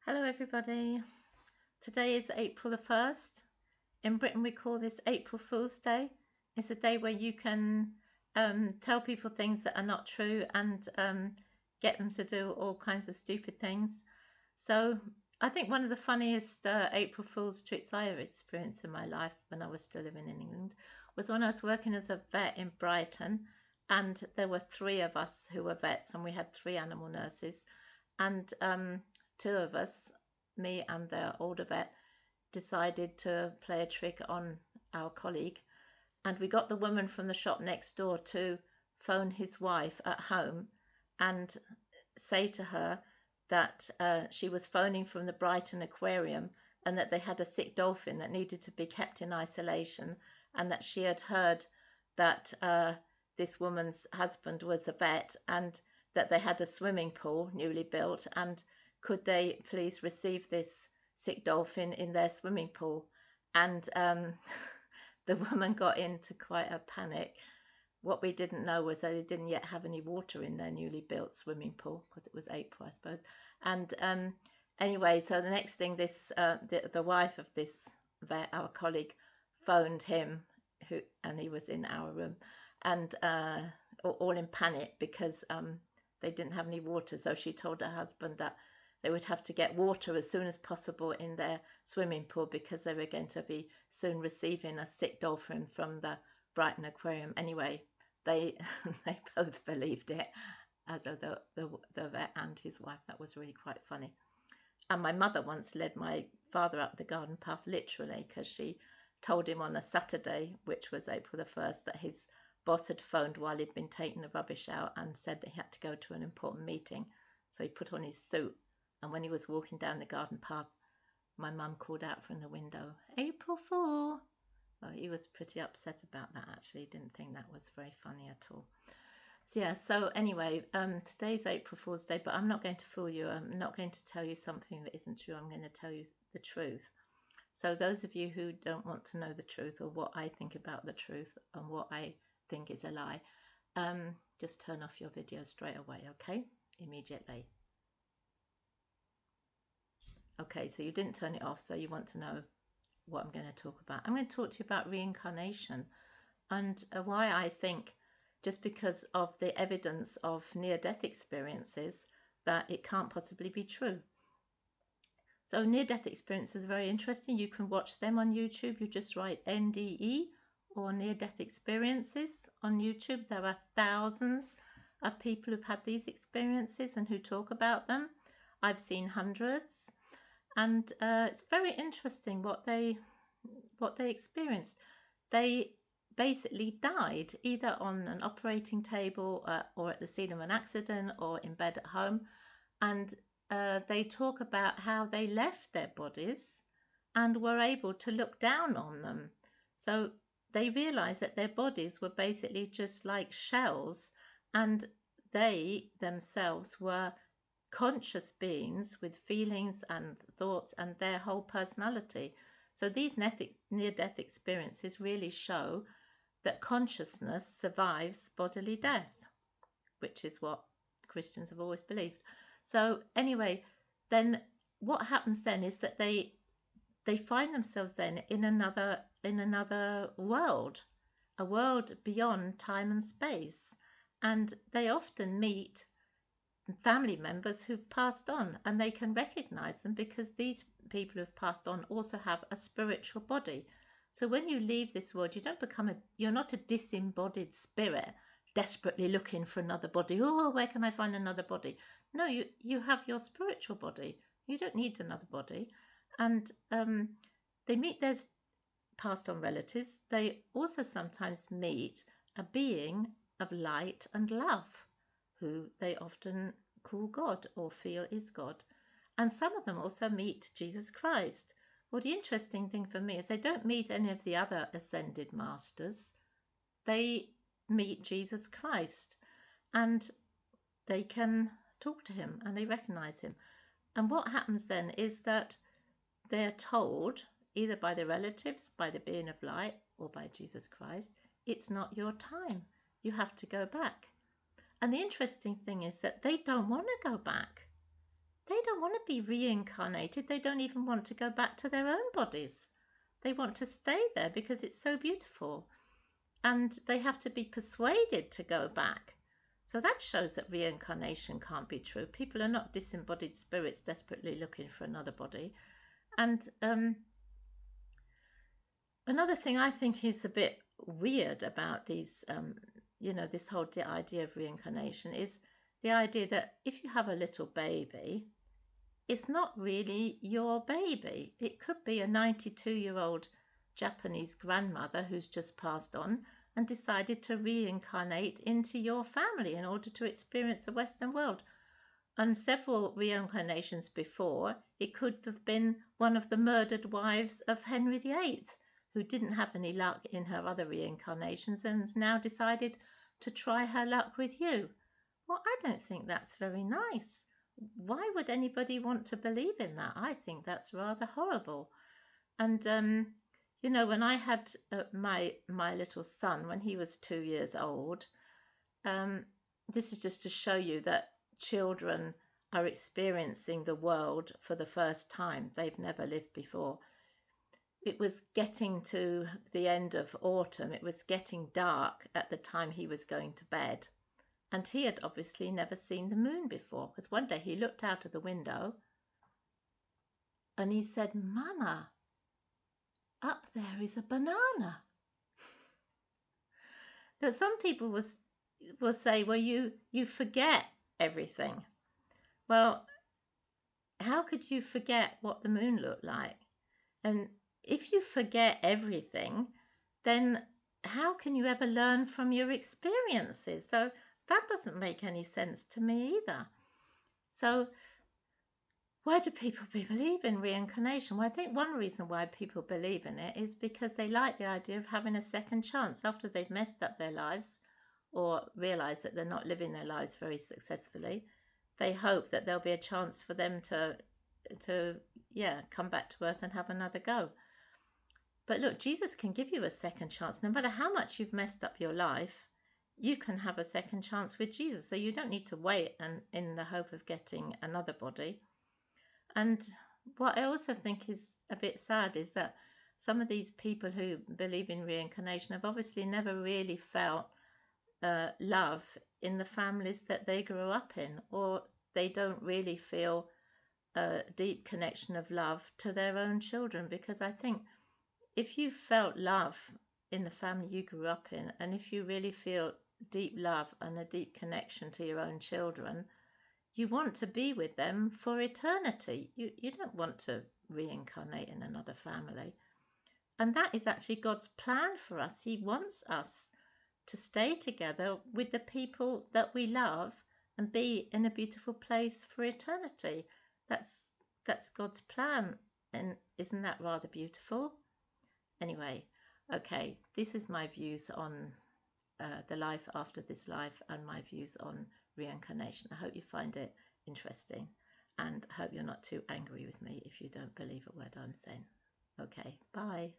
Hello everybody. Today is April the 1st. In Britain we call this April Fool's Day. It's a day where you can tell people things that are not true and get them to do all kinds of stupid things. So I think one of the funniest April Fool's tricks I ever experienced in my life when I was still living in England was when I was working as a vet in Brighton, and there were three of us who were vets and we had three animal nurses, and two of us, me and the older vet, decided to play a trick on our colleague, and we got the woman from the shop next door to phone his wife at home and say to her that she was phoning from the Brighton Aquarium and that they had a sick dolphin that needed to be kept in isolation, and that she had heard that this woman's husband was a vet and that they had a swimming pool newly built, and could they please receive this sick dolphin in their swimming pool. And the woman got into quite a panic. What we didn't know was that they didn't yet have any water in their newly built swimming pool, because it was April, I suppose. And anyway, so the next thing, the wife of this vet, our colleague, phoned him, and he was in our room, and all in panic because they didn't have any water. So she told her husband that they would have to get water as soon as possible in their swimming pool because they were going to be soon receiving a sick dolphin from the Brighton Aquarium. Anyway, they they both believed it, as the vet and his wife. That was really quite funny. And my mother once led my father up the garden path, literally, because she told him on a Saturday, which was April the 1st, that his boss had phoned while he'd been taking the rubbish out and said that he had to go to an important meeting. So he put on his suit, and when he was walking down the garden path, my mum called out from the window, "April Fool!" Well, he was pretty upset about that, actually. He didn't think that was very funny at all. So yeah, so anyway, today's April Fool's Day, but I'm not going to fool you. I'm not going to tell you something that isn't true. I'm going to tell you the truth. So those of you who don't want to know the truth, or what I think about the truth and what I think is a lie, just turn off your video straight away, okay? Immediately. Okay, so you didn't turn it off, so you want to know what I'm going to talk about. I'm going to talk to you about reincarnation, and why I think, just because of the evidence of near-death experiences, that it can't possibly be true. So near-death experiences are very interesting. You can watch them on YouTube. You just write NDE or near-death experiences on YouTube. There are thousands of people who've had these experiences and who talk about them. I've seen hundreds, and it's very interesting what they experienced. They basically died either on an operating table or at the scene of an accident or in bed at home, and they talk about how they left their bodies and were able to look down on them. So they realized that their bodies were basically just like shells, and they themselves were conscious beings with feelings and thoughts and their whole personality. So these near-death experiences really show that consciousness survives bodily death, which is what Christians have always believed. So anyway, then what happens then is that they find themselves then in another world, a world beyond time and space, and they often meet family members who've passed on, and they can recognize them because these people who've passed on also have a spiritual body. So when you leave this world, you're not a disembodied spirit desperately looking for another body. Oh, where can I find another body? No, you have your spiritual body. You don't need another body. And they meet their passed on relatives. They also sometimes meet a being of light and love, who they often call God or feel is God. And some of them also meet Jesus Christ. Well, the interesting thing for me is they don't meet any of the other ascended masters. They meet Jesus Christ, and they can talk to him and they recognize him. And what happens then is that they're told, either by the relatives, by the being of light, or by Jesus Christ, it's not your time. You have to go back. And the interesting thing is that they don't want to go back. they don't want to be reincarnated. They don't even want to go back to their own bodies. They want to stay there because it's so beautiful. And they have to be persuaded to go back. So that shows that reincarnation can't be true. People are not disembodied spirits desperately looking for another body. And another thing I think is a bit weird about these, this whole idea of reincarnation is the idea that if you have a little baby, it's not really your baby. It could be a 92-year-old Japanese grandmother who's just passed on and decided to reincarnate into your family in order to experience the Western world. On several reincarnations before, it could have been one of the murdered wives of Henry VIII, who didn't have any luck in her other reincarnations and has now decided to try her luck with you. Well, I don't think that's very nice. Why would anybody want to believe in that? I think that's rather horrible. And when I had my little son when he was 2 years old, this is just to show you that children are experiencing the world for the first time. They've never lived before. It was getting to the end of autumn. It was getting dark at the time he was going to bed. And he had obviously never seen the moon before, because one day he looked out of the window and he said, "Mama, up there is a banana." Now, some people will say, well, you forget everything. Well, how could you forget what the moon looked like? And if you forget everything, then how can you ever learn from your experiences? So that doesn't make any sense to me either. So why do people believe in reincarnation? Well, I think one reason why people believe in it is because they like the idea of having a second chance after they've messed up their lives or realize that they're not living their lives very successfully. They hope that there'll be a chance for them to come back to earth and have another go. But look, Jesus can give you a second chance. No matter how much you've messed up your life, you can have a second chance with Jesus. So you don't need to wait and in the hope of getting another body. And what I also think is a bit sad is that some of these people who believe in reincarnation have obviously never really felt love in the families that they grew up in, or they don't really feel a deep connection of love to their own children. Because I think if you felt love in the family you grew up in, and if you really feel deep love and a deep connection to your own children, you want to be with them for eternity. You don't want to reincarnate in another family. And that is actually God's plan for us. He wants us to stay together with the people that we love and be in a beautiful place for eternity. That's God's plan. And isn't that rather beautiful? Anyway, okay, this is my views on the life after this life and my views on reincarnation. I hope you find it interesting, and I hope you're not too angry with me if you don't believe a word I'm saying. Okay, bye.